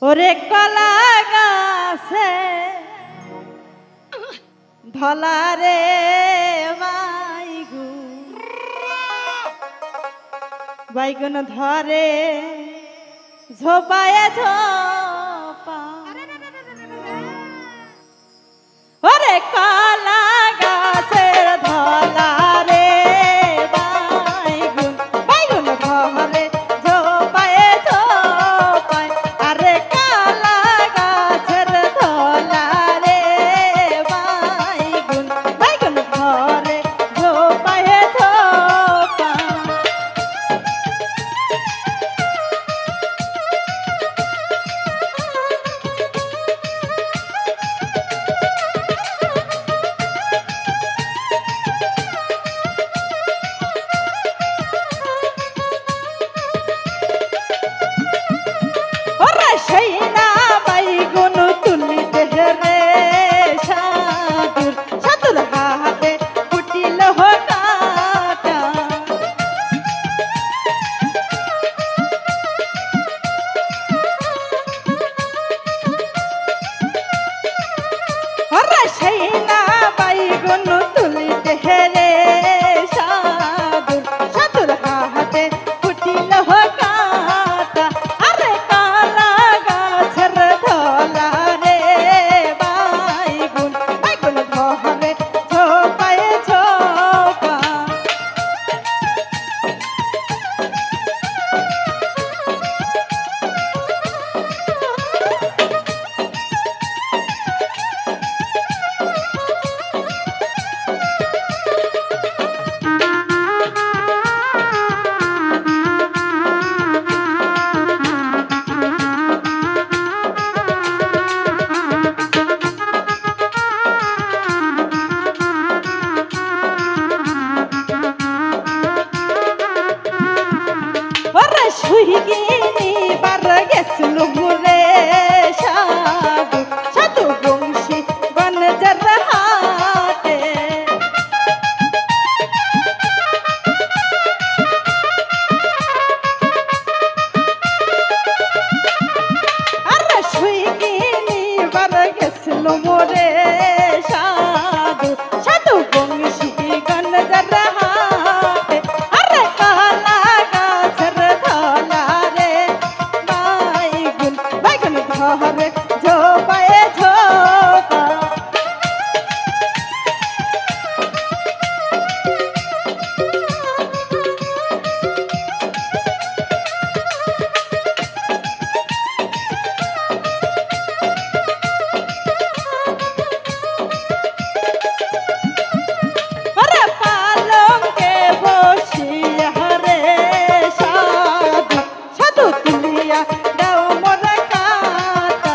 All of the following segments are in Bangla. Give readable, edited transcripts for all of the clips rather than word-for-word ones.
ওরে কলা গাছে ধলা রে বাইগুন ধরে ঝোপায় ঝোপা ওরে কলা গাছের ধলা রে বাইগুন বাইগুন ধরে ঝোপায় ঝোপায় আরে কলা গাছের ধলা রে বাইগুন বাইগুন ধরে ঝোপায় ঝোপা সেই না বাইগুন তুলিতে রে সাধুর সাধুর হাতে ফুটিল কাটা সেই না বাইগুন তুলিতে রে সাধুর সাধুর হাতে ফুটিল কাটা আরে কালা গাছের ধলা রে বাইগুন বাইগুন ধরে ঝোপায় ঝোপা সুহিগিনি বার গেছিল ঘুরে সাধু সাধু বংশী বনজার হাটে আর সুহিগিনি বার গেছিল মোরে সাধু সাধু বংশী বনজার হাটে আরে কালা গাছের ধলা রে বাইগুন বাইগুন ধরে ঝোপায় ঝোপা ওরে পালঙ্কে বসিয়া রে সাধু সাধু তুলিয়া দাও মোর কাটা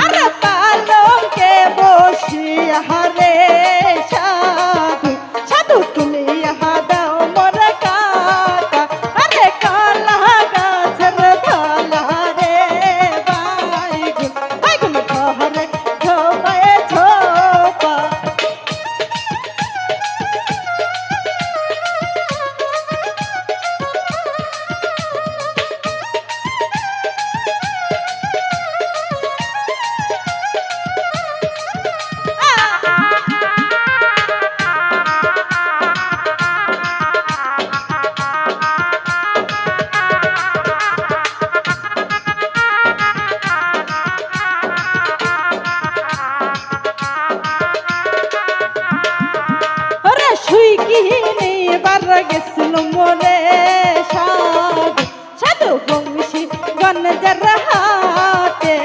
আরে পালঙ্কে বসিয়া রে সাধু সাধু তুলিয়া দাও মোর কাটা আরে কালা গাছের ধলা রে বাইগুন বাইগুন ধরে ঝোপায় ঝোপা ওরে সুইগিনি বার গেছিল মোরে সাধু সাধু বংশী বনজার হাটে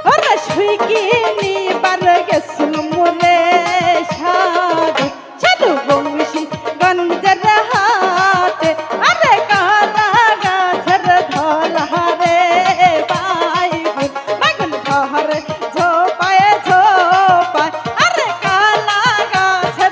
ওরে সুইগিনি বার গেছিল মোরে সাধু সাধু বংশী বনজার হাটে আরে কালা গাছের ধলা রে বাইগুন বাইগুন ধরে ঝোপায় ঝোপায় আরে কালা গাছের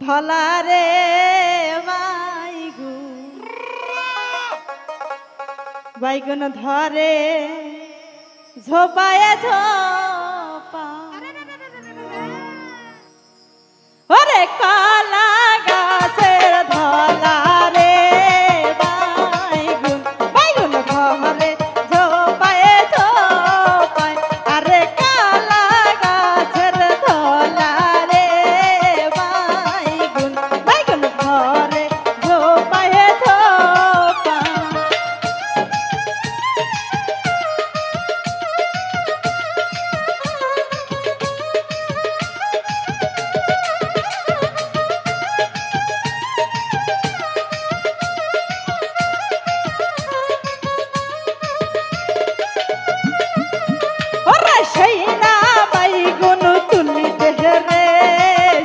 ধলা রে বাইগুন বাইগুন ধরে ঝোপায় ঝোপা ওরে কলা গাছের ধলা রে বাইগুন বাইগুন ধরে ঝোপায় ঝোপায় আরে কলা গাছের ধলা রে বাইগুন বাইগুন ধরে ঝোপায় ঝোপা সেই না বাইগুন তুলিতে রে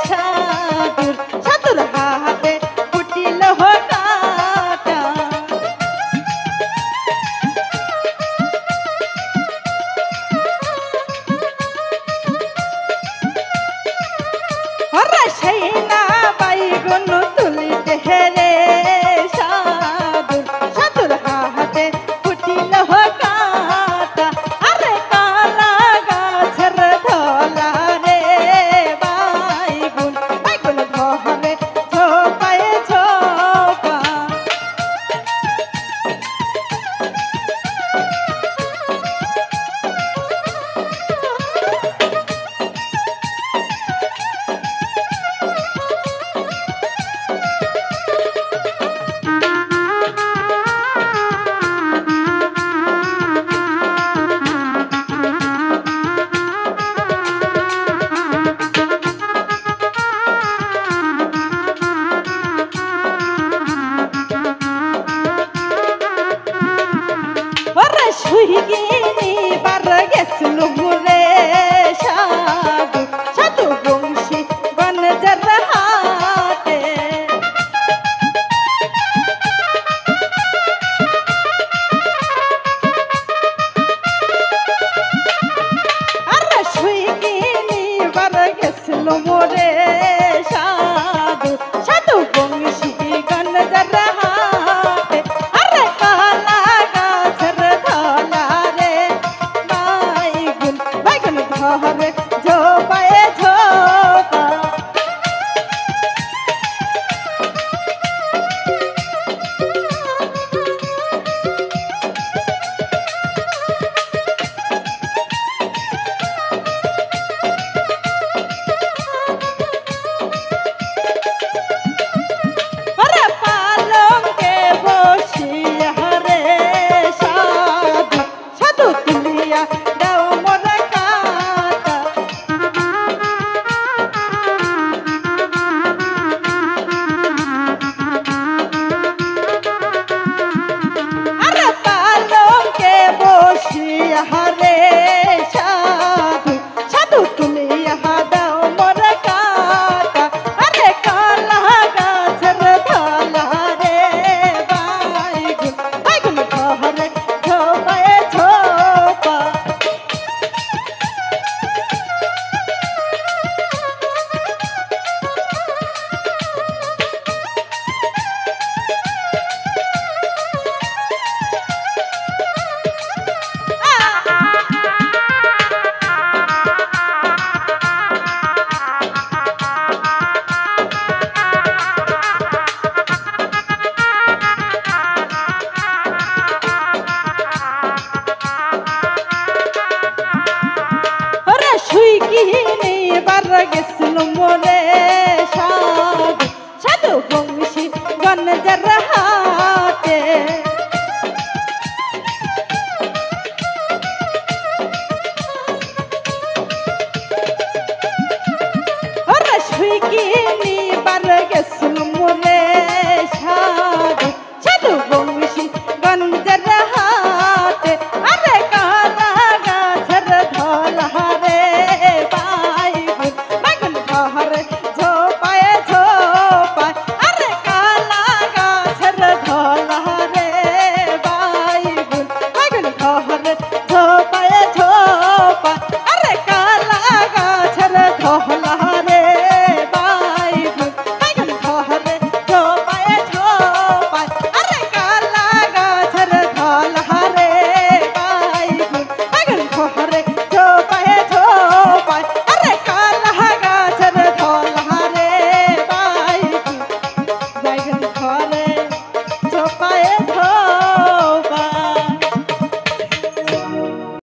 সাধুর সাধুর হাতে ফুটিল কাটা সেই না বাইগুন তুলিতে রে সাধুর সাধুর হাতে ফুটিল কাটা আরে কালা গাছের ধলা রে বাইগুন বাইগুন ধরে ঝোপায় ঝোপা সুইগিনি বার গেছিল রে সাধু সাধু বংশী বনজর হাটে আরে সুইগিনি বার গেছিল রে সাধু সাধু বংশী বনজর হাটে আরে কালা গাছের ধলা রে বাইগুন বাইগুন ধরে ঝোপায় ঝোপা আরে পালঙ্কে বসিয়া রে সাধু সাধু তুলিয়া দাও মোর কাটা আরে পালঙ্কে বসিয়া রে সাধু সাধু তুলিয়া দাও মোর কাটা আরে কালা গাছের ধলা রে বাইগুন বাইগুন ধরে ঝোপায় ঝোপা সুইগিনি বার গেছিল মরে